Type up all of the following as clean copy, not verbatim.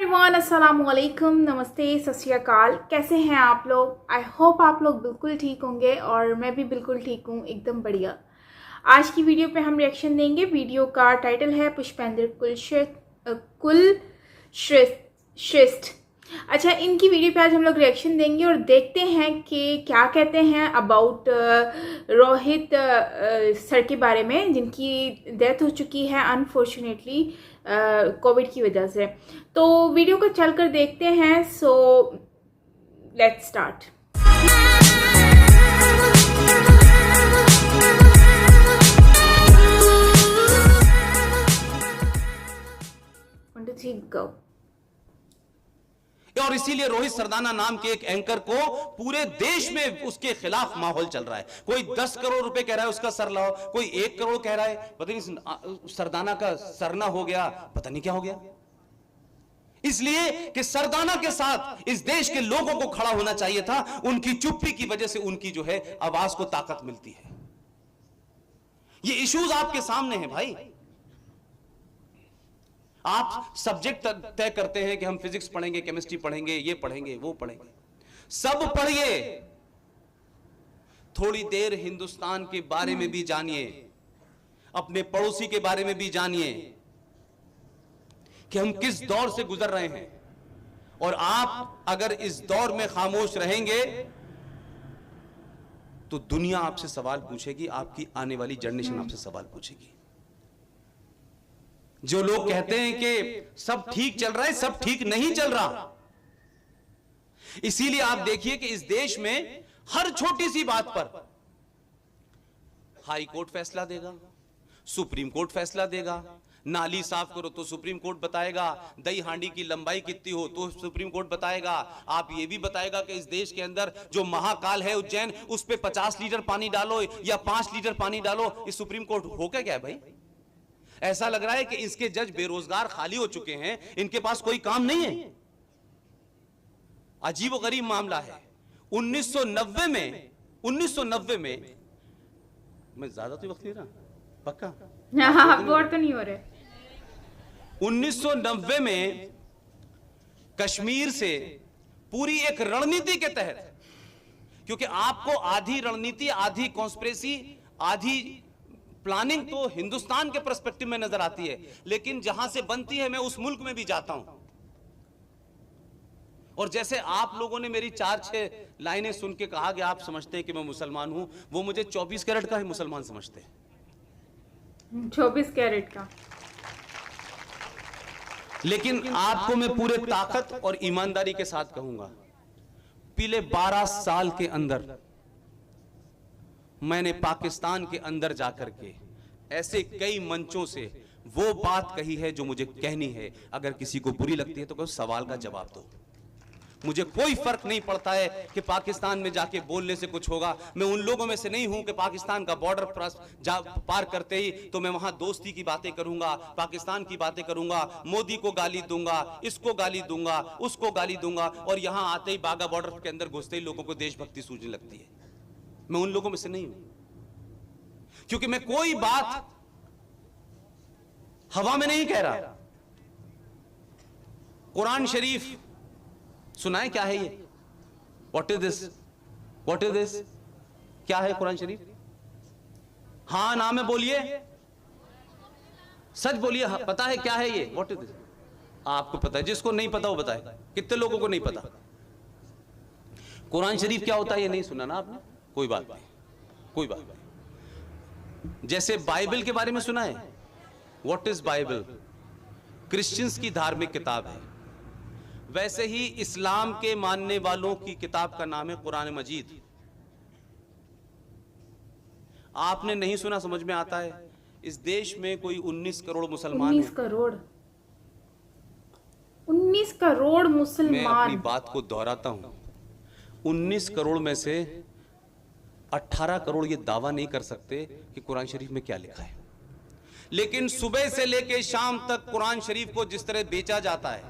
Everyone, अस्सलाम वालेकुम, नमस्ते, सत श्री अकाल। कैसे हैं आप लोग? आई होप आप लोग बिल्कुल ठीक होंगे और मैं भी बिल्कुल ठीक हूँ, एकदम बढ़िया। आज की वीडियो पे हम रिएक्शन देंगे। वीडियो का टाइटल है पुष्पेंद्र कुलश्रेष्ठ। अच्छा, इनकी वीडियो पे आज हम लोग रिएक्शन देंगे और देखते हैं कि क्या कहते हैं अबाउट रोहित सर के बारे में, जिनकी डेथ हो चुकी है अनफॉर्चुनेटली कोविड की वजह से। तो वीडियो को चलकर देखते हैं। So let's start. 1 2 3 गो। और इसीलिए रोहित सरदाना नाम के एक एंकर को पूरे देश में उसके खिलाफ माहौल चल रहा है। कोई 10 करोड़ रुपए कह रहा है उसका सर लाओ, कोई 1 करोड़ कह रहा है, पता नहीं सरदाना का सरना हो गया, पता नहीं क्या हो गया। इसलिए कि सरदाना के साथ इस देश के लोगों को खड़ा होना चाहिए था। उनकी चुप्पी की वजह से उनकी जो है आवाज को ताकत मिलती है। ये इश्यूज आपके सामने हैं भाई। आप सब्जेक्ट तय करते हैं कि हम फिजिक्स पढ़ेंगे, केमिस्ट्री पढ़ेंगे, ये पढ़ेंगे, वो पढ़ेंगे, सब पढ़िए। थोड़ी देर हिंदुस्तान के बारे में भी जानिए, अपने पड़ोसी के बारे में भी जानिए कि हम किस दौर से गुजर रहे हैं। और आप अगर इस दौर में खामोश रहेंगे तो दुनिया आपसे सवाल पूछेगी, आपकी आने वाली जनरेशन आपसे सवाल पूछेगी। जो लोग कहते हैं कि सब ठीक चल रहा है, सब ठीक नहीं चल रहा। इसीलिए आप देखिए कि इस देश में हर छोटी सी बात पर हाई कोर्ट फैसला देगा, सुप्रीम कोर्ट फैसला देगा। नाली साफ करो तो सुप्रीम कोर्ट बताएगा, दही हांडी की लंबाई कितनी हो तो सुप्रीम कोर्ट बताएगा। आप ये भी बताएगा कि इस देश के अंदर जो महाकाल है उज्जैन, उस पे 50 लीटर पानी डालो या 5 लीटर पानी डालो, इस सुप्रीम कोर्ट हो क्या है भाई? ऐसा लग रहा है कि इसके जज बेरोजगार खाली हो चुके हैं, इनके पास कोई काम नहीं है। अजीबोगरीब मामला है। 1990 में मैं ज्यादा तो वक्त नहीं रहा, पक्का बोर तो नहीं हो रहे। 1990 में कश्मीर से पूरी एक रणनीति के तहत, क्योंकि आपको आधी रणनीति, आधी कॉन्स्पिरेसी, आधी प्लानिंग तो हिंदुस्तान के पर्सपेक्टिव में नजर आती है, लेकिन जहां से बनती है मैं उस मुल्क में भी जाता हूं। और जैसे आप लोगों ने मेरी 4-6 लाइनें सुन के कहा कि आप समझते हैं कि मैं मुसलमान हूं, वो मुझे 24 कैरेट का ही मुसलमान समझते हैं। 24 कैरेट का। लेकिन आपको मैं पूरे ताकत और ईमानदारी के साथ कहूंगा, पिछले 12 साल के अंदर मैंने पाकिस्तान के अंदर जाकर के ऐसे कई मंचों से वो बात कही है जो मुझे कहनी है। अगर किसी को बुरी लगती है तो कोई सवाल का जवाब दो, मुझे कोई फर्क नहीं पड़ता है कि पाकिस्तान में जाके बोलने से कुछ होगा। मैं उन लोगों में से नहीं हूं कि पाकिस्तान का बॉर्डर पार करते ही तो मैं वहां दोस्ती की बातें करूंगा, पाकिस्तान की बातें करूंगा, मोदी को गाली दूंगा, इसको गाली दूंगा, उसको गाली दूंगा, और यहां आते ही बागा बॉर्डर के अंदर घुसते ही लोगों को देशभक्ति सूझने लगती है। मैं उन लोगों में से नहीं हूं, क्योंकि मैं कोई बात हवा में नहीं कह रहा। कुरान शरीफ सुनाए क्या है ये? What is this? What is this? क्या है कुरान शरीफ? हाँ ना में बोलिए, सच बोलिए, हाँ, पता है क्या है ये? What is this? आपको पता है? जिसको नहीं पता वो बताए। कितने लोगों को नहीं पता कुरान शरीफ क्या होता है? ये नहीं सुना ना आपने? कोई बात नहीं, कोई बात नहीं। जैसे बाइबल के बारे में सुना है? What is Bible? क्रिश्चियंस की धार्मिक किताब है। वैसे ही इस्लाम के मानने वालों की किताब का नाम है कुरान मजीद। आपने नहीं सुना, समझ में आता है? इस देश में कोई 19 करोड़ मुसलमान 19 करोड़ 19 करोड़ मुसलमान। मैं अपनी बात को दोहराता हूं, 19 करोड़ में से 18 करोड़ ये दावा नहीं कर सकते कि कुरान शरीफ में क्या लिखा है। लेकिन सुबह से लेकर शाम तक कुरान शरीफ को जिस तरह बेचा जाता है,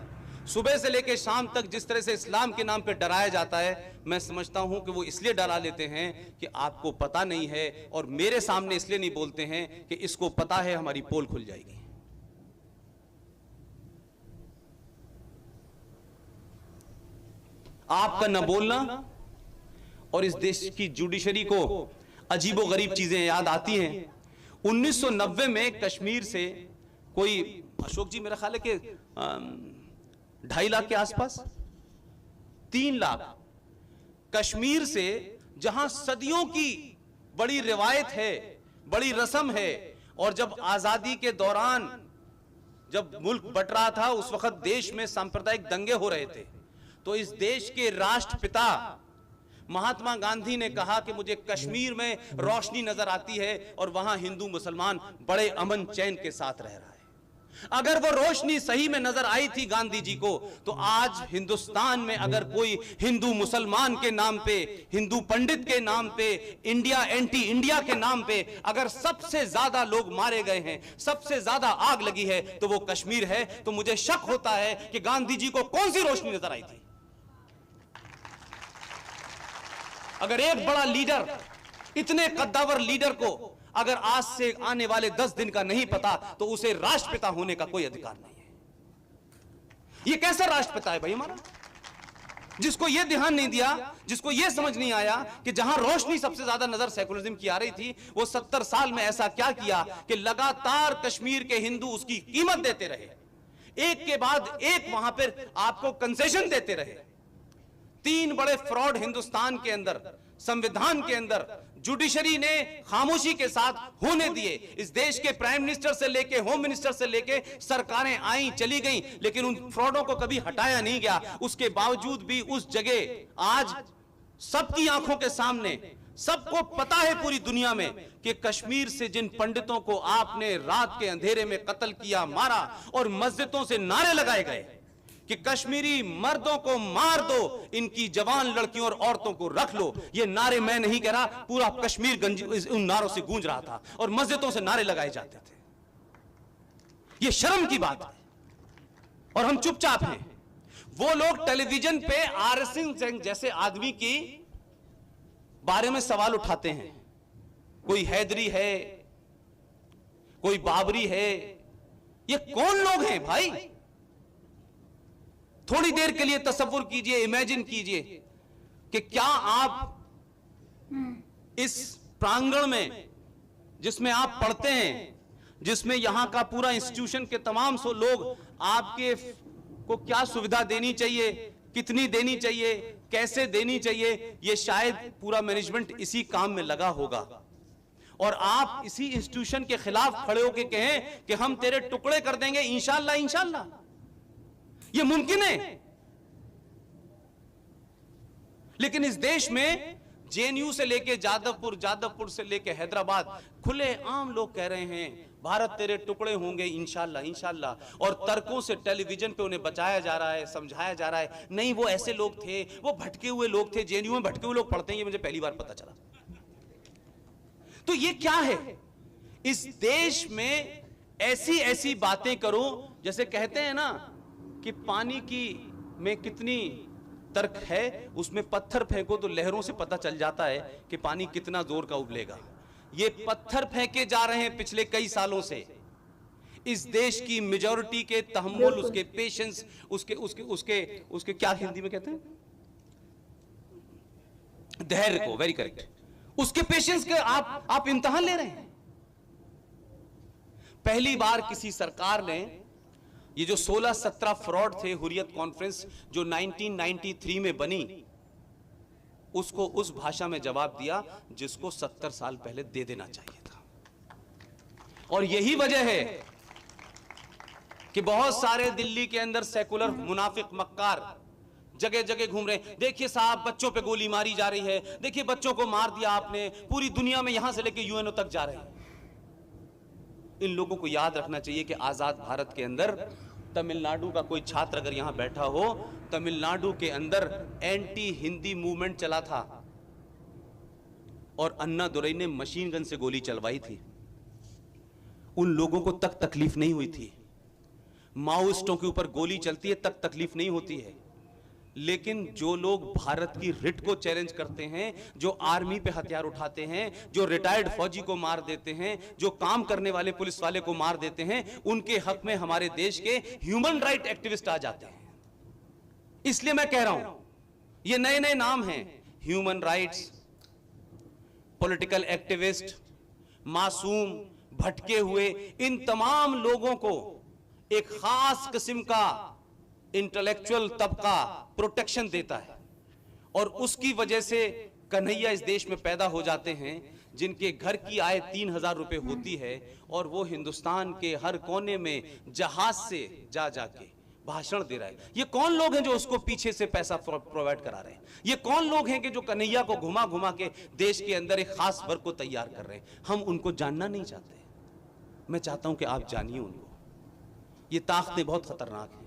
सुबह से लेकर शाम तक जिस तरह से इस्लाम के नाम पे डराया जाता है, मैं समझता हूं कि वो इसलिए डरा लेते हैं कि आपको पता नहीं है, और मेरे सामने इसलिए नहीं बोलते हैं कि इसको पता है, हमारी पोल खुल जाएगी। आपका न बोलना, और इस देश की जुडिशरी को अजीबोगरीब चीजें याद आती हैं। 1990 में कश्मीर से कोई, अशोक जी मेरा ख्याल है कि 2.5 लाख के आसपास, 3 लाख कश्मीर से, जहां सदियों की बड़ी रिवायत है, बड़ी रस्म है, और जब आजादी के दौरान जब मुल्क बट रहा था उस वक्त देश में सांप्रदायिक दंगे हो रहे थे, तो इस देश के राष्ट्रपिता महात्मा गांधी ने कहा कि मुझे कश्मीर में रोशनी नजर आती है और वहां हिंदू मुसलमान बड़े अमन चैन के साथ रह रहा है। अगर वो रोशनी सही में नजर आई थी गांधी जी को, तो आज हिंदुस्तान में अगर कोई हिंदू मुसलमान के नाम पे, हिंदू पंडित के नाम पे, इंडिया एंटी इंडिया के नाम पे अगर सबसे ज्यादा लोग मारे गए हैं, सबसे ज्यादा आग लगी है, तो वो कश्मीर है। तो मुझे शक होता है कि गांधी जी को कौन सी रोशनी नजर आई थी। अगर एक बड़ा लीडर, इतने कद्दावर लीडर को अगर आज से आने वाले 10 दिन का नहीं पता, तो उसे राष्ट्रपिता होने का कोई अधिकार नहीं है। यह कैसा राष्ट्रपिता है भाई हमारा, जिसको यह ध्यान नहीं दिया, जिसको यह समझ नहीं आया कि जहां रोशनी सबसे ज्यादा नजर सेकुलरिज्म की आ रही थी, वो 70 साल में ऐसा क्या किया कि लगातार कश्मीर के हिंदू उसकी कीमत देते रहे, एक के बाद एक वहां पर आपको कंसेशन देते रहे। 3 बड़े फ्रॉड हिंदुस्तान के अंदर, संविधान के अंदर जुडिशरी ने खामोशी के साथ होने दिए। इस देश के प्राइम मिनिस्टर से लेके, होम मिनिस्टर से लेके सरकारें आई चली गई, लेकिन उन फ्रॉडों को कभी हटाया नहीं गया। उसके बावजूद भी उस जगह आज सबकी आंखों के सामने, सबको पता है पूरी दुनिया में कि कश्मीर से जिन पंडितों को आपने रात के अंधेरे में कत्ल किया, मारा, और मस्जिदों से नारे लगाए गए कि कश्मीरी मर्दों को मार दो, इनकी जवान लड़कियों और औरतों को रख लो। ये नारे मैं नहीं कह रहा, पूरा कश्मीर उन नारों से गूंज रहा था और मस्जिदों से नारे लगाए जाते थे। ये शर्म की बात है और हम चुपचाप हैं। वो लोग टेलीविजन पे आरएसएस जैसे आदमी की बारे में सवाल उठाते हैं, कोई हैदरी है, कोई बाबरी है। ये कौन लोग हैं भाई? थोड़ी देर के लिए तसव्वुर कीजिए, इमेजिन कीजिए कि क्या आप इस प्रांगण में जिसमें आप पढ़ते हैं, जिसमें यहां का पूरा इंस्टीट्यूशन के तमाम सो लोग आपके को क्या सुविधा देनी चाहिए, कितनी देनी चाहिए, कैसे देनी चाहिए, ये शायद पूरा मैनेजमेंट इसी काम में लगा होगा, और आप इसी इंस्टीट्यूशन के खिलाफ खड़े होकर कहें कि हम तेरे टुकड़े कर देंगे इंशाल्लाह इंशाल्लाह। यह मुमकिन है? लेकिन इस देश में जेएनयू से लेके जादवपुर, जादवपुर से लेके हैदराबाद, खुले आम लोग कह रहे हैं भारत तेरे टुकड़े होंगे इंशाल्लाह इंशाल्लाह, और तर्कों से टेलीविजन पे उन्हें बचाया जा रहा है, समझाया जा रहा है नहीं वो ऐसे लोग थे, वो भटके हुए लोग थे, जेएनयू में भटके हुए लोग पढ़ते हैं, ये मुझे पहली बार पता चला। तो ये क्या है? इस देश में ऐसी ऐसी बातें करो, जैसे कहते हैं ना कि पानी की में कितनी तर्क है, उसमें पत्थर फेंको तो लहरों से पता चल जाता है कि पानी कितना जोर का उबलेगा। ये पत्थर फेंके जा रहे हैं पिछले कई सालों से। इस देश की मेजॉरिटी के तहम्मुल, उसके पेशेंस, उसके उसके उसके उसके क्या हिंदी में कहते हैं, धैर्य को, वेरी करेक्ट, उसके पेशेंस के आप इम्तिहान ले रहे हैं। पहली बार किसी सरकार ने ये जो 16-17 फ्रॉड थे, हुर्रियत कॉन्फ्रेंस जो 1993 में बनी, उसको उस भाषा में जवाब दिया जिसको 70 साल पहले दे देना चाहिए था। और यही वजह है कि बहुत सारे दिल्ली के अंदर सेकुलर मुनाफिक मक्कार जगह जगह घूम रहे हैं। देखिए साहब, बच्चों पे गोली मारी जा रही है, देखिए बच्चों को मार दिया आपने, पूरी दुनिया में यहां से लेके यूएनओ तक जा रहे हैं। इन लोगों को याद रखना चाहिए कि आजाद भारत के अंदर तमिलनाडु का कोई छात्र अगर यहां बैठा हो, तमिलनाडु के अंदर एंटी हिंदी मूवमेंट चला था और अन्ना दुरई ने मशीन गन से गोली चलवाई थी। उन लोगों को तक तकलीफ नहीं हुई थी। माओइस्टों के ऊपर गोली चलती है तक तकलीफ नहीं होती है, लेकिन जो लोग भारत की रिट को चैलेंज करते हैं, जो आर्मी पे हथियार उठाते हैं, जो रिटायर्ड फौजी को मार देते हैं, जो काम करने वाले पुलिस वाले को मार देते हैं, उनके हक में हमारे देश के ह्यूमन राइट एक्टिविस्ट आ जाते हैं। इसलिए मैं कह रहा हूं ये नए नए नाम हैं, ह्यूमन राइट्स, पॉलिटिकल एक्टिविस्ट, मासूम, भटके हुए, इन तमाम लोगों को एक खास किस्म का इंटेलेक्चुअल तबका प्रोटेक्शन देता है। और उसकी वजह से कन्हैया इस देश में पैदा हो जाते हैं जिनके घर की आय 3,000 रुपए होती है और वो हिंदुस्तान के हर कोने में जहाज से जा जाके भाषण दे रहा है। ये कौन लोग हैं जो उसको पीछे से पैसा प्रोवाइड करा रहे हैं? ये कौन लोग हैं कि जो कन्हैया को घुमा घुमा के देश के अंदर एक खास वर्ग को तैयार कर रहे हैं? हम उनको जानना नहीं चाहते। मैं चाहता हूं कि आप जानिए उनको। ये ताकतें बहुत खतरनाक हैं।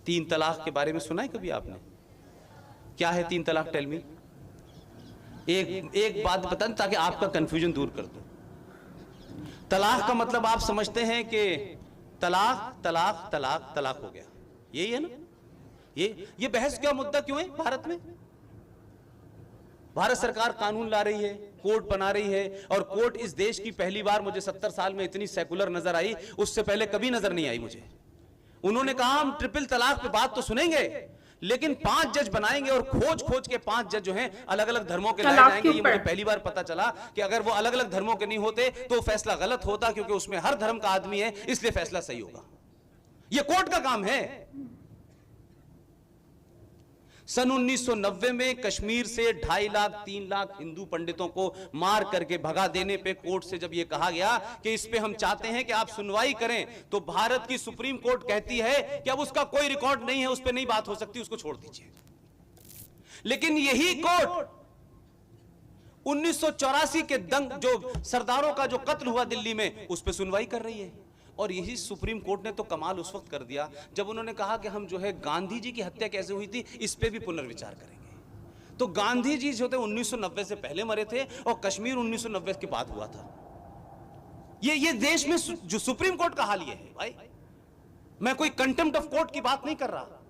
3 तलाक के बारे में सुना है कभी आपने? क्या है 3 तलाक? Tell me. एक बात बताएं ताकि आपका कंफ्यूजन दूर कर दूं। तलाक का मतलब आप समझते हैं कि तलाक तलाक तलाक तलाक हो गया, यही है ना? ये बहस क्या, मुद्दा क्यों है भारत में? भारत सरकार कानून ला रही है, कोर्ट बना रही है, और कोर्ट इस देश की पहली बार मुझे 70 साल में इतनी सेकुलर नजर आई, उससे पहले कभी नजर नहीं आई मुझे। उन्होंने कहा हम ट्रिपल तलाक पे बात तो सुनेंगे, लेकिन 5 जज बनाएंगे और खोज खोज के 5 जज जो हैं अलग अलग धर्मों के लाए जाएंगे। ये मुझे पहली बार पता चला कि अगर वो अलग अलग धर्मों के नहीं होते तो फैसला गलत होता, क्योंकि उसमें हर धर्म का आदमी है, इसलिए फैसला सही होगा। ये कोर्ट का काम है। सन 1990 में कश्मीर से 2.5 लाख 3 लाख हिंदू पंडितों को मार करके भगा देने पे कोर्ट से जब यह कहा गया कि इस पे हम चाहते हैं कि आप सुनवाई करें, तो भारत की सुप्रीम कोर्ट कहती है कि अब उसका कोई रिकॉर्ड नहीं है, उस पे नहीं बात हो सकती, उसको छोड़ दीजिए। लेकिन यही कोर्ट 1984 के दंग, जो सरदारों का जो कत्ल हुआ दिल्ली में, उस पे सुनवाई कर रही है। और यही सुप्रीम कोर्ट ने तो कमाल उस वक्त कर दिया जब उन्होंने कहा कि हम जो है गांधी जी की हत्या कैसे हुई थी इस पे भी पुनर्विचार करेंगे। तो गांधी जी जो थे 1990 से पहले मरे थे और कश्मीर 1990 के बाद हुआ था। ये देश में जो सुप्रीम कोर्ट का हाल ये है भाई। मैं कोई कंटेम्प्ट ऑफ कोर्ट की बात नहीं कर रहा,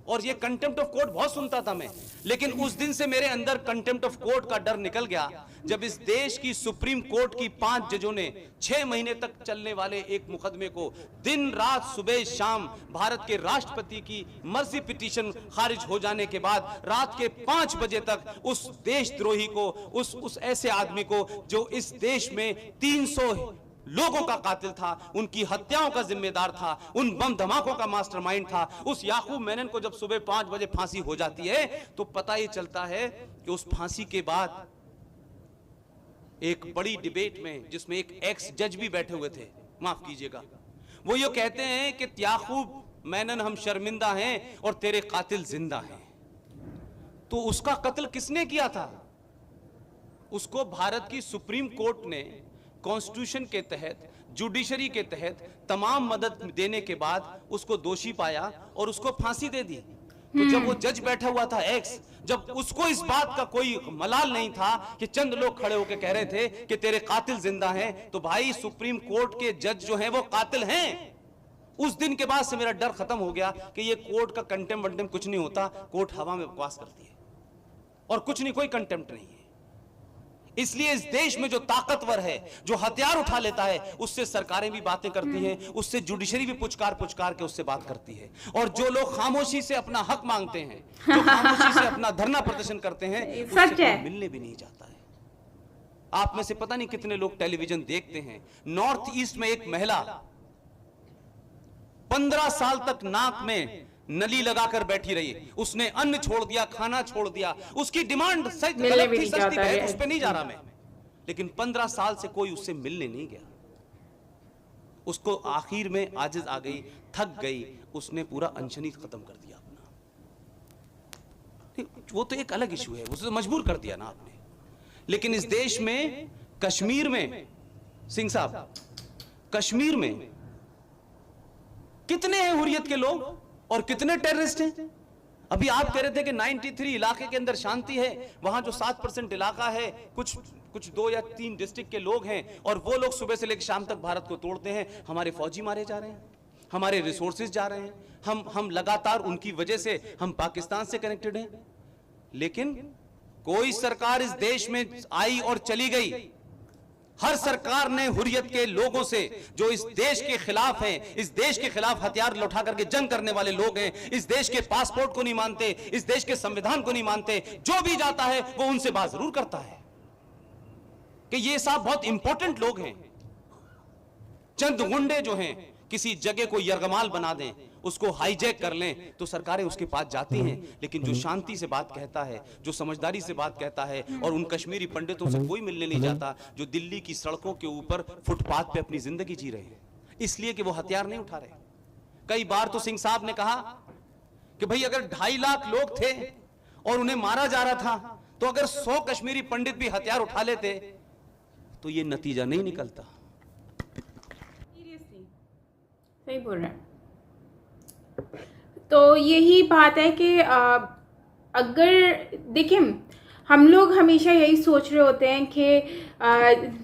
और ये कंटेम्प्ट ऑफ कोर्ट बहुत सुनता था मैं, लेकिन उस दिन से मेरे अंदर कंटेम्प्ट ऑफ कोर्ट का डर निकल गया जब इस देश की सुप्रीम कोर्ट की 5 जजों ने 6 महीने तक चलने वाले एक मुकदमे को दिन रात सुबह शाम भारत के राष्ट्रपति की मर्जी पिटीशन खारिज हो जाने के बाद रात के 5 बजे तक उस देशद्रोही को, उस ऐसे आदमी को जो इस देश में 300 लोगों का कातिल था, उनकी हत्याओं का जिम्मेदार था, उन बम धमाकों का मास्टरमाइंड था, उस याकूब मेनन को जब सुबह 5 बजे फांसी हो जाती है तो पता ही चलता है कि उस फांसी के बाद एक बड़ी डिबेट में जिसमें एक एक्स जज भी बैठे हुए थे, माफ कीजिएगा, वो ये कहते हैं कि याकूब मेनन हम शर्मिंदा हैं और तेरे कातिल जिंदा हैं। तो उसका कत्ल किसने किया था? उसको भारत की सुप्रीम कोर्ट ने कॉन्स्टिट्यूशन के तहत, जुडिशरी के तहत तमाम मदद देने के बाद उसको दोषी पाया और उसको फांसी दे दी। तो जब वो जज बैठा हुआ था एक्स, जब उसको इस बात का कोई मलाल नहीं था कि चंद लोग खड़े होकर कह रहे थे कि तेरे कातिल जिंदा हैं, तो भाई सुप्रीम कोर्ट के जज जो हैं वो कातिल हैं। उस दिन के बाद से मेरा डर खत्म हो गया कि ये कोर्ट का कंटेम्प्ट वंटेम्प्ट कुछ नहीं होता, कोर्ट हवा में बकवास करती है और कुछ नहीं, कोई कंटेम्प्ट नहीं है। इसलिए इस देश में जो ताकतवर है, जो हथियार उठा लेता है, उससे सरकारें भी बातें करती हैं, उससे जुडिशरी भी पुचकार पुचकार के उससे बात करती है। और जो लोग खामोशी से अपना हक मांगते हैं, जो खामोशी से अपना धरना प्रदर्शन करते हैं, उससे कोई मिलने भी नहीं जाता है। आप में से पता नहीं कितने लोग टेलीविजन देखते हैं। नॉर्थ ईस्ट में एक महिला 15 साल तक नाक में नली लगाकर बैठी रही, उसने अन्न छोड़ दिया, खाना छोड़ दिया, उसकी डिमांड सच गलत थी, सस्ती है, उस पे नहीं जा रहा मैं, लेकिन 15 साल से कोई उससे मिलने नहीं गया। उसको आखिर में आजिज आ गई, थक गई, उसने पूरा अनशनी खत्म कर दिया अपना। वो तो एक अलग इशू है, उसे तो मजबूर कर दिया ना आपने। लेकिन इस देश में, कश्मीर में, सिंह साहब, कश्मीर में कितने हैं हुर्रियत के लोग और कितने टेररिस्ट हैं? अभी आप कह रहे थे कि 93 इलाके के अंदर शांति है, वहां जो 7% इलाका है, कुछ 2 या 3 डिस्ट्रिक्ट के लोग हैं, और वो लोग सुबह से लेकर शाम तक भारत को तोड़ते हैं। हमारे फौजी मारे जा रहे हैं, हमारे रिसोर्सेज जा रहे हैं, हम लगातार उनकी वजह से हम पाकिस्तान से कनेक्टेड हैं। लेकिन कोई सरकार इस देश में आई और चली गई, हर सरकार ने हुर्रियत के लोगों से, जो इस देश के खिलाफ हैं, इस देश के खिलाफ हथियार उठा करके जंग करने वाले लोग हैं, इस देश के पासपोर्ट को नहीं मानते, इस देश के संविधान को नहीं मानते, जो भी जाता है वो उनसे बात जरूर करता है कि ये साहब बहुत इंपॉर्टेंट लोग हैं। चंद गुंडे जो हैं किसी जगह को यरगमाल बना दें, उसको हाईजैक कर लें, तो सरकारें उसके पास जाती हैं। लेकिन जो शांति से बात कहता है, जो समझदारी से बात कहता है, और उन कश्मीरी पंडितों से कोई मिलने नहीं जाता जो दिल्ली की सड़कों के ऊपर फुटपाथ पे अपनी जिंदगी जी रहे हैं, इसलिए कि वो हथियार नहीं उठा रहे। कई बार तो सिंह साहब ने कहा कि भाई अगर 2.5 लाख लोग थे और उन्हें मारा जा रहा था, तो अगर 100 कश्मीरी पंडित भी हथियार उठा लेते तो ये नतीजा नहीं निकलता। सही बोल रहे हैं। तो यही बात है कि अगर देखिए, हम लोग हमेशा यही सोच रहे होते हैं कि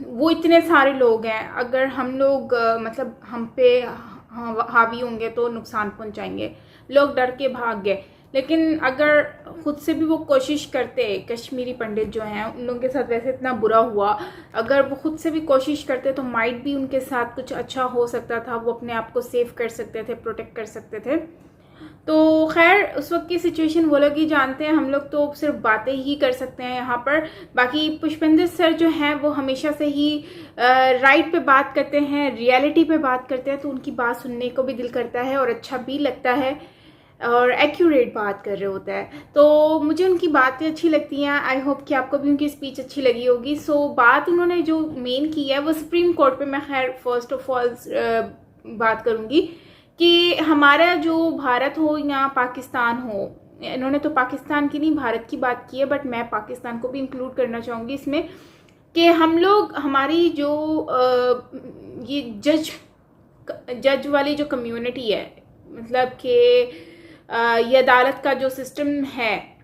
वो इतने सारे लोग हैं, अगर हम लोग मतलब हम पे हावी होंगे तो नुकसान पहुंचाएंगे, लोग डर के भाग गए। लेकिन अगर खुद से भी वो कोशिश करते, कश्मीरी पंडित जो हैं उन लोगों के साथ वैसे इतना बुरा हुआ, अगर वो खुद से भी कोशिश करते तो माइट भी उनके साथ कुछ अच्छा हो सकता था, वो अपने आप को सेव कर सकते थे, प्रोटेक्ट कर सकते थे। तो खैर उस वक्त की सिचुएशन वो लोग ही जानते हैं, हम लोग तो सिर्फ बातें ही कर सकते हैं यहाँ पर। बाकी पुष्पेंद्र सर जो हैं वो हमेशा से ही राइट पे बात करते हैं, रियलिटी पे बात करते हैं, तो उनकी बात सुनने को भी दिल करता है और अच्छा भी लगता है, और एक्यूरेट बात कर रहे होता है। तो मुझे उनकी बातें अच्छी लगती हैं। आई होप कि आपको भी उनकी स्पीच अच्छी लगी होगी। सो बात उन्होंने जो मेन की है वो सुप्रीम कोर्ट पे मैं खैर फर्स्ट ऑफ ऑल बात करूँगी कि हमारा जो भारत हो या पाकिस्तान हो, इन्होंने तो पाकिस्तान की नहीं भारत की बात की है, बट मैं पाकिस्तान को भी इंक्लूड करना चाहूँगी इसमें, कि हम लोग हमारी जो ये जज वाली जो कम्युनिटी है, मतलब कि ये अदालत का जो सिस्टम है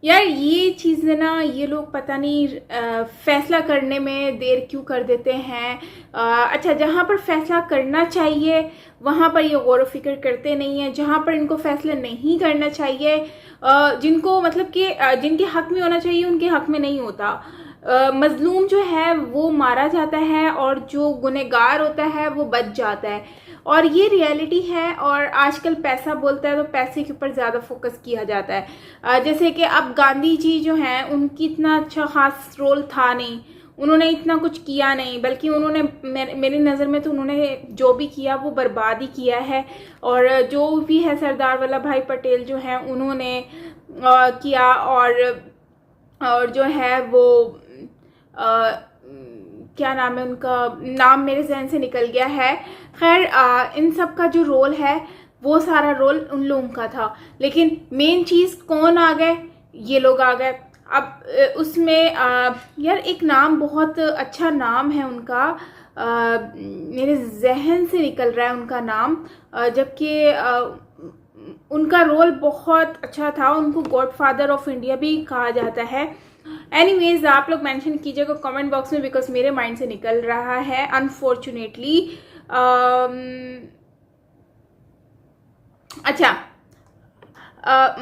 यार, ये चीज़ें ना ये लोग पता नहीं फैसला करने में देर क्यों कर देते हैं। अच्छा, जहाँ पर फैसला करना चाहिए वहाँ पर ये गौर व फिक्र करते नहीं हैं, जहाँ पर इनको फैसला नहीं करना चाहिए, जिनको मतलब कि जिनके हक में होना चाहिए उनके हक में नहीं होता। मजलूम जो है वो मारा जाता है और जो गुनहगार होता है वो बच जाता है, और ये रियलिटी है। और आजकल पैसा बोलता है तो पैसे के ऊपर ज़्यादा फोकस किया जाता है। जैसे कि अब गांधी जी जो हैं उनकी इतना अच्छा खास रोल था नहीं, उन्होंने इतना कुछ किया नहीं, बल्कि उन्होंने मेरी नज़र में तो उन्होंने जो भी किया वो बर्बाद ही किया है। और जो भी है सरदार वल्लभ भाई पटेल जो हैं उन्होंने किया, और जो है वो क्या नाम है उनका, नाम मेरे जहन से निकल गया है। खैर इन सब का जो रोल है वो सारा रोल उन लोगों का था, लेकिन मेन चीज़ कौन आ गए, ये लोग आ गए। अब उसमें यार एक नाम, बहुत अच्छा नाम है उनका, मेरे जहन से निकल रहा है उनका नाम, जबकि उनका रोल बहुत अच्छा था, उनको गॉडफादर ऑफ इंडिया भी कहा जाता है। एनीवेज आप लोग मेंशन कीजिएगा कमेंट बॉक्स में, बिकॉज मेरे माइंड से निकल रहा है अनफॉर्चुनेटली। अच्छा,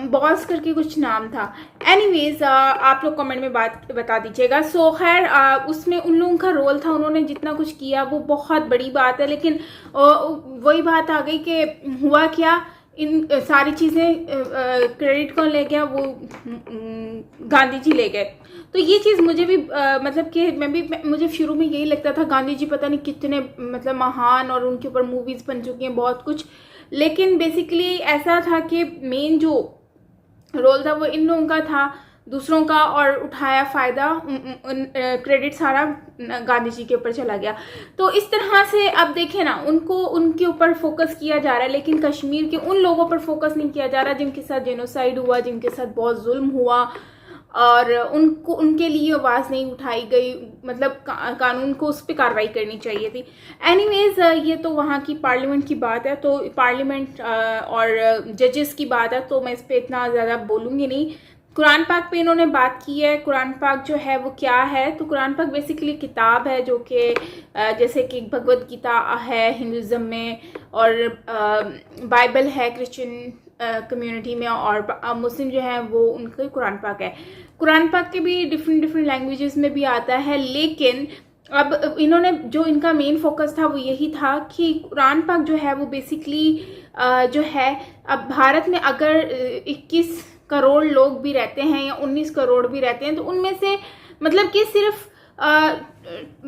बॉस करके कुछ नाम था। एनीवेज आप लोग कमेंट में बता दीजिएगा। सो खैर उसमें उन लोगों का रोल था, उन्होंने जितना कुछ किया वो बहुत बड़ी बात है, लेकिन वही बात आ गई कि हुआ क्या, इन सारी चीज़ें क्रेडिट कौन ले गया, वो गांधी जी ले गए। तो ये चीज़ मुझे भी मतलब कि मुझे शुरू में यही लगता था गांधी जी पता नहीं कितने मतलब महान, और उनके ऊपर मूवीज़ बन चुकी हैं बहुत कुछ, लेकिन बेसिकली ऐसा था कि मेन जो रोल था वो इन लोगों का था, दूसरों का, और उठाया फ़ायदा, क्रेडिट सारा गांधी जी के ऊपर चला गया। तो इस तरह से अब देखें ना, उनके ऊपर फोकस किया जा रहा है, लेकिन कश्मीर के उन लोगों पर फोकस नहीं किया जा रहा जिनके साथ जेनोसाइड हुआ, जिनके साथ बहुत जुल्म हुआ, और उनके लिए आवाज़ नहीं उठाई गई, मतलब कानून को उस पर कार्रवाई करनी चाहिए थी। एनीवेज ये तो वहाँ की पार्लियामेंट की बात है, तो पार्लियामेंट और जजेस की बात है, तो मैं इस पर इतना ज़्यादा बोलूँगी नहीं। कुरान पाक पे इन्होंने बात की है। कुरान पाक जो है वो क्या है, तो कुरान पाक बेसिकली किताब है जो कि जैसे कि भगवत गीता है हिंदुज़म में, और बाइबल है क्रिश्चियन कम्युनिटी में, और मुस्लिम जो है वो उनका कुरान पाक है। कुरान पाक के भी डिफरेंट लैंग्वेजेस में भी आता है, लेकिन अब इन्होंने जो इनका मेन फोकस था वो यही था कि कुरान पाक जो है वो बेसिकली जो है, अब भारत में अगर 21 करोड़ लोग भी रहते हैं या 19 करोड़ भी रहते हैं तो उनमें से मतलब कि सिर्फ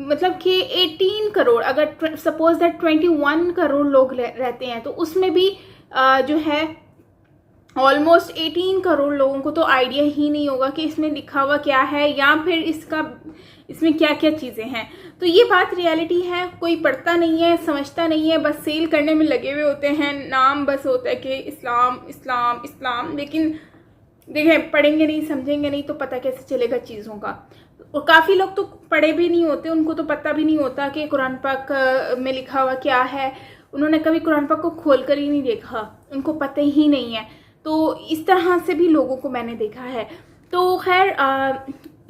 मतलब कि 18 करोड़, अगर सपोज दैट 21 करोड़ लोग रहते हैं तो उसमें भी जो है ऑलमोस्ट 18 करोड़ लोगों को तो आइडिया ही नहीं होगा कि इसमें लिखा हुआ क्या है या फिर इसमें क्या क्या चीज़ें हैं। तो ये बात रियलिटी है, कोई पढ़ता नहीं है, समझता नहीं है, बस सेल करने में लगे हुए होते हैं, नाम बस होता है कि इस्लाम इस्लाम इस्लाम, लेकिन देखें पढ़ेंगे नहीं समझेंगे नहीं तो पता कैसे चलेगा चीज़ों का। और काफ़ी लोग तो पढ़े भी नहीं होते, उनको तो पता भी नहीं होता कि कुरान पाक में लिखा हुआ क्या है, उन्होंने कभी कुरान पाक को खोल कर ही नहीं देखा, उनको पता ही नहीं है। तो इस तरह से भी लोगों को मैंने देखा है। तो खैर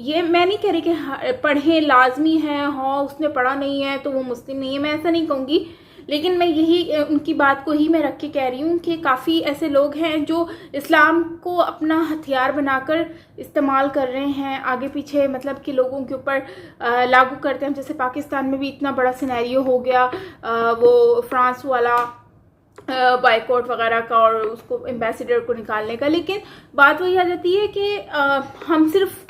ये मैं नहीं कह रही कि पढ़ें लाजमी है, हाँ उसने पढ़ा नहीं है तो वो मुस्लिम नहीं है, मैं ऐसा नहीं कहूँगी, लेकिन मैं यही उनकी बात को ही मैं रख के कह रही हूँ कि काफ़ी ऐसे लोग हैं जो इस्लाम को अपना हथियार बनाकर इस्तेमाल कर रहे हैं आगे पीछे, मतलब कि लोगों के ऊपर लागू करते हैं। जैसे पाकिस्तान में भी इतना बड़ा सिनेरियो हो गया, वो फ्रांस वाला बाइकआउट वगैरह का और उसको एम्बेसडर को निकालने का। लेकिन बात वही आ जाती है कि हम सिर्फ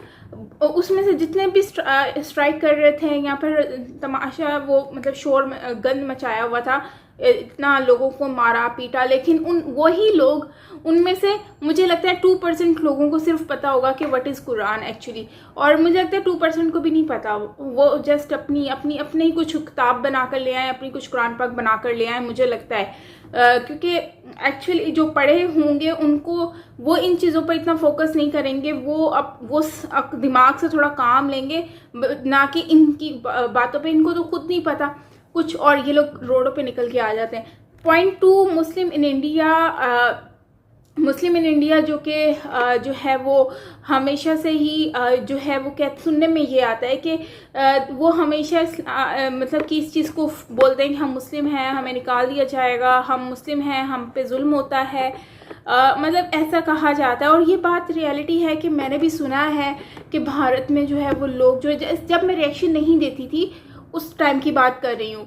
उसमें से जितने भी स्ट्राइक कर रहे थे या फिर तमाशा वो मतलब शोर गंद मचाया हुआ था, इतना लोगों को मारा पीटा, लेकिन वही लोग उनमें से मुझे लगता है 2% लोगों को सिर्फ पता होगा कि व्हाट इज़ कुरान एक्चुअली, और मुझे लगता है 2% को भी नहीं पता, वो जस्ट अपनी ही कुछ किताब बना कर ले आए, अपनी कुछ कुरान पाक बना कर ले आए मुझे लगता है। क्योंकि एक्चुअली जो पढ़े होंगे उनको वो इन चीज़ों पर इतना फोकस नहीं करेंगे, वो दिमाग से थोड़ा काम लेंगे, ना कि इनकी बातों पे। इनको तो खुद नहीं पता कुछ और ये लोग रोडों पे निकल के आ जाते हैं। पॉइंट 2, मुस्लिम इन इंडिया जो कि जो है वो हमेशा से ही जो है वो सुनने में ये आता है कि वो हमेशा मतलब कि इस चीज़ को बोलते हैं कि हम मुस्लिम हैं, हमें निकाल दिया जाएगा, हम मुस्लिम हैं, हम पे जुल्म होता है, मतलब ऐसा कहा जाता है। और ये बात रियलिटी है कि मैंने भी सुना है कि भारत में जो है वो लोग जो जब मैं रिएक्शन नहीं देती थी उस टाइम की बात कर रही हूँ,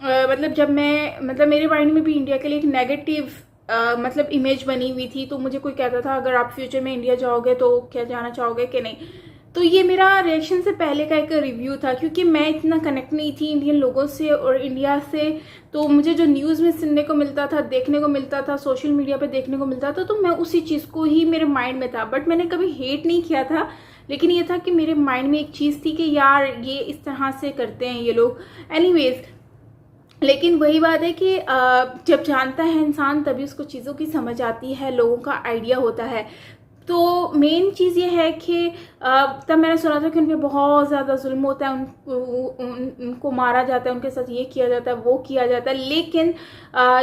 मतलब जब मैं मतलब मेरे माइंड में भी इंडिया के लिए एक नेगेटिव मतलब इमेज बनी हुई थी, तो मुझे कोई कहता था अगर आप फ्यूचर में इंडिया जाओगे तो क्या जाना चाहोगे कि नहीं। तो ये मेरा रिएक्शन से पहले का एक रिव्यू था, क्योंकि मैं इतना कनेक्ट नहीं थी इंडियन लोगों से और इंडिया से, तो मुझे जो न्यूज़ में सुनने को मिलता था, देखने को मिलता था, सोशल मीडिया पे देखने को मिलता था, तो मैं उसी चीज़ को ही मेरे माइंड में था। बट मैंने कभी हेट नहीं किया था, लेकिन ये था कि मेरे माइंड में एक चीज़ थी कि यार ये इस तरह से करते हैं ये लोग। एनीवेज, लेकिन वही बात है कि जब जानता है इंसान तभी उसको चीज़ों की समझ आती है, लोगों का आइडिया होता है। तो मेन चीज़ ये है कि तब मैंने सुना था कि उन पर बहुत ज़्यादा जुल्म होता है, उनको मारा जाता है, उनके साथ ये किया जाता है, वो किया जाता है। लेकिन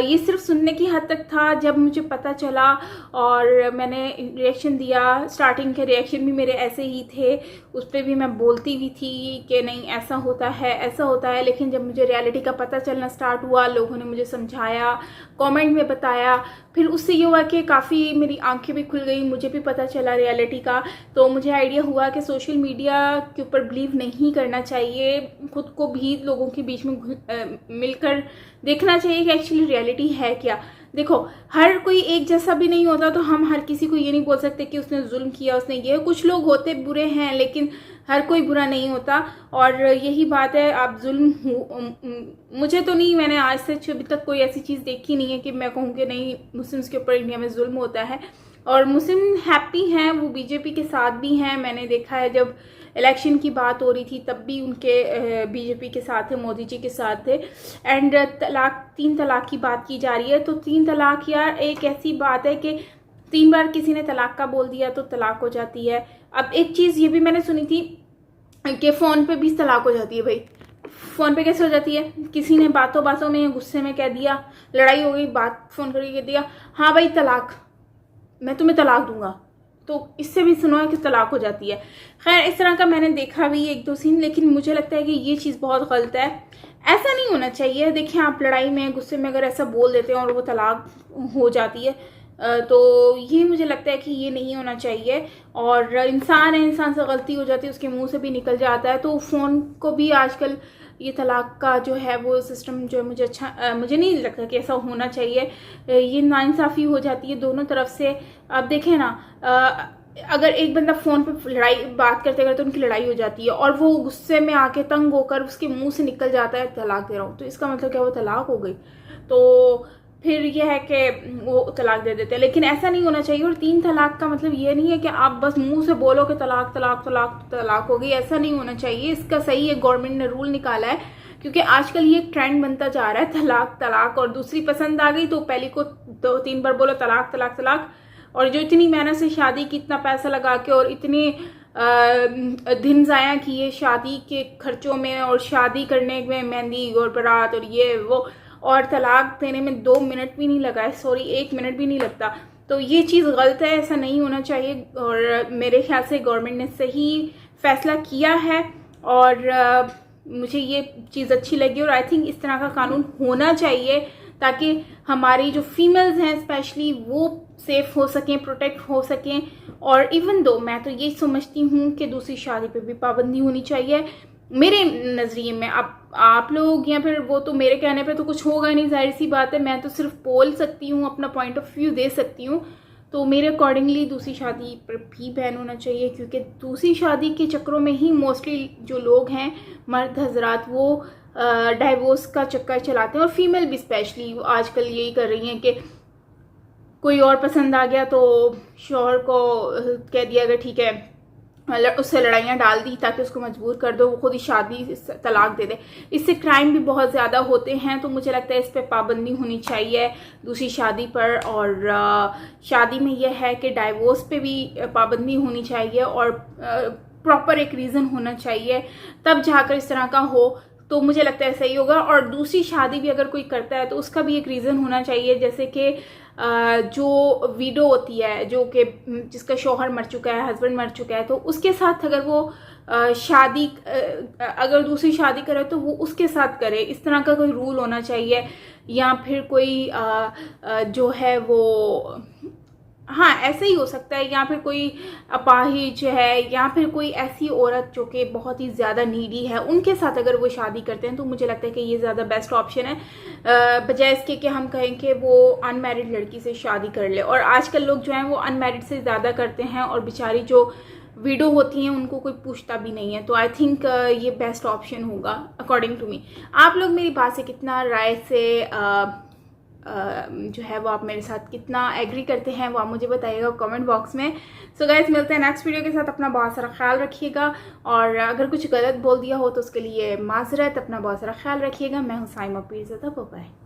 ये सिर्फ सुनने की हद तक था। जब मुझे पता चला और मैंने रिएक्शन दिया, स्टार्टिंग के रिएक्शन भी मेरे ऐसे ही थे, उस पर भी मैं बोलती भी थी कि नहीं ऐसा होता है ऐसा होता है। लेकिन जब मुझे रियलिटी का पता चलना स्टार्ट हुआ, लोगों ने मुझे समझाया, कमेंट में बताया, फिर उससे ये हुआ कि काफ़ी मेरी आंखें भी खुल गई, मुझे भी पता चला रियलिटी का। तो मुझे आइडिया हुआ कि सोशल मीडिया के ऊपर बिलीव नहीं करना चाहिए, खुद को भी लोगों के बीच में मिलकर देखना चाहिए कि एक्चुअली रियलिटी है क्या। देखो हर कोई एक जैसा भी नहीं होता, तो हम हर किसी को ये नहीं बोल सकते कि उसने जुल्म किया, उसने ये। कुछ लोग होते बुरे हैं लेकिन हर कोई बुरा नहीं होता, और यही बात है। आप जुल्म मुझे तो नहीं, मैंने आज से अभी तक कोई ऐसी चीज़ देखी नहीं है कि मैं कहूँ कि नहीं मुस्लिम्स के ऊपर इंडिया में जुल्म होता है। और मुस्लिम हैप्पी हैं, वो बीजेपी के साथ भी हैं। मैंने देखा है जब इलेक्शन की बात हो रही थी तब भी उनके बीजेपी के साथ थे, मोदी जी के साथ थे। एंड तीन तलाक की बात की जा रही है, तो 3 तलाक यार एक ऐसी बात है कि 3 बार किसी ने तलाक का बोल दिया तो तलाक हो जाती है। अब एक चीज़ ये भी मैंने सुनी थी कि फ़ोन पे भी तलाक हो जाती है। भाई फ़ोन पे कैसे हो जाती है? किसी ने बातों बातों में गुस्से में कह दिया, लड़ाई हो गई, बात फ़ोन करके कह दिया हाँ भाई तलाक, मैं तुम्हें तलाक दूंगा, तो इससे भी सुना है कि तलाक हो जाती है। खैर इस तरह का मैंने देखा भी 1-2 सीन, लेकिन मुझे लगता है कि ये चीज़ बहुत गलत है, ऐसा नहीं होना चाहिए। देखिए आप लड़ाई में गुस्से में अगर ऐसा बोल देते हैं और वो तलाक हो जाती है तो ये मुझे लगता है कि ये नहीं होना चाहिए। और इंसान है, इंसान से गलती हो जाती है, उसके मुंह से भी निकल जाता है। तो फ़ोन को भी आजकल ये तलाक का जो है वो सिस्टम जो है मुझे नहीं लगता कि ऐसा होना चाहिए। ये नाइंसाफ़ी हो जाती है दोनों तरफ से। आप देखें ना, अगर एक बंदा फ़ोन पे बात करते करते उनकी लड़ाई हो जाती है और वो गुस्से में आके तंग होकर उसके मुंह से निकल जाता है तलाक दे रहा हूँ, तो इसका मतलब क्या वो तलाक हो गई? तो फिर यह है कि वो तलाक दे देते हैं। लेकिन ऐसा नहीं होना चाहिए। और 3 तलाक का मतलब ये नहीं है कि आप बस मुंह से बोलो कि तलाक तलाक तलाक तलाक हो गई, ऐसा नहीं होना चाहिए। इसका सही है, गवर्नमेंट ने रूल निकाला है, क्योंकि आजकल ये ट्रेंड बनता जा रहा है तलाक तलाक। और दूसरी पसंद आ गई तो पहली को 2-3 बार बोलो तलाक तलाक तलाक। और जो इतनी मेहनत से शादी की, इतना पैसा लगा के और इतने दिन ज़ाया किए शादी के खर्चों में और शादी करने में, मेहंदी और बारात और ये वो, और तलाक देने में 2 मिनट भी नहीं लगा है, सॉरी 1 मिनट भी नहीं लगता। तो ये चीज़ गलत है, ऐसा नहीं होना चाहिए। और मेरे ख्याल से गवर्नमेंट ने सही फैसला किया है और मुझे ये चीज़ अच्छी लगी। और आई थिंक इस तरह का कानून होना चाहिए ताकि हमारी जो फीमेल्स हैं स्पेशली वो सेफ हो सकें, प्रोटेक्ट हो सकें। और इवन दो मैं तो ये समझती हूँ कि दूसरी शादी पे भी पाबंदी होनी चाहिए मेरे नज़रिए में। आप लोग या फिर वो तो मेरे कहने पे तो कुछ होगा नहीं, जाहिर सी बात है। मैं तो सिर्फ बोल सकती हूँ, अपना पॉइंट ऑफ व्यू दे सकती हूँ। तो मेरे अकॉर्डिंगली दूसरी शादी पर भी बैन होना चाहिए, क्योंकि दूसरी शादी के चक्करों में ही मोस्टली जो लोग हैं, मर्द हजरात, वो डाइवोर्स का चक्कर चलाते हैं। और फीमेल भी स्पेशली आजकल यही कर रही हैं कि कोई और पसंद आ गया तो शौहर को कह दिया कि ठीक है, उससे लड़ाइयाँ डाल दी ताकि उसको मजबूर कर दो वो खुद ही शादी तलाक दे दे। इससे क्राइम भी बहुत ज़्यादा होते हैं। तो मुझे लगता है इस पर पाबंदी होनी चाहिए दूसरी शादी पर। और शादी में यह है कि डाइवोर्स पे भी पाबंदी होनी चाहिए और प्रॉपर एक रीज़न होना चाहिए, तब जाकर इस तरह का हो तो मुझे लगता है सही होगा। और दूसरी शादी भी अगर कोई करता है तो उसका भी एक रीज़न होना चाहिए, जैसे कि जो विडो होती है, जो कि जिसका शौहर मर चुका है, हस्बैंड मर चुका है, तो उसके साथ अगर वो शादी अगर दूसरी शादी करे तो वो उसके साथ करे, इस तरह का कोई रूल होना चाहिए। या फिर कोई जो है वो, हाँ ऐसे ही हो सकता है, या फिर कोई अपाहिज है या फिर कोई ऐसी औरत जो कि बहुत ही ज़्यादा नीडी है, उनके साथ अगर वो शादी करते हैं तो मुझे लगता है कि ये ज़्यादा बेस्ट ऑप्शन है, बजाय इसके कि हम कहें कि वो अनमैरिड लड़की से शादी कर ले। और आजकल लोग जो हैं वो अनमैरिड से ज़्यादा करते हैं और बेचारी जो विडो होती हैं उनको कोई पूछता भी नहीं है। तो आई थिंक ये बेस्ट ऑप्शन होगा अकॉर्डिंग टू मी। आप लोग मेरी बात से कितना राय से जो है वो आप मेरे साथ कितना एग्री करते हैं वो आप मुझे बताइएगा कमेंट बॉक्स में। सो गाइस, मिलते हैं नेक्स्ट वीडियो के साथ। अपना बहुत सारा ख्याल रखिएगा और अगर कुछ गलत बोल दिया हो तो उसके लिए माजरत। अपना बहुत सारा ख्याल रखिएगा। मैं हूँ साइमा पीरज़ादा, बाय बाय।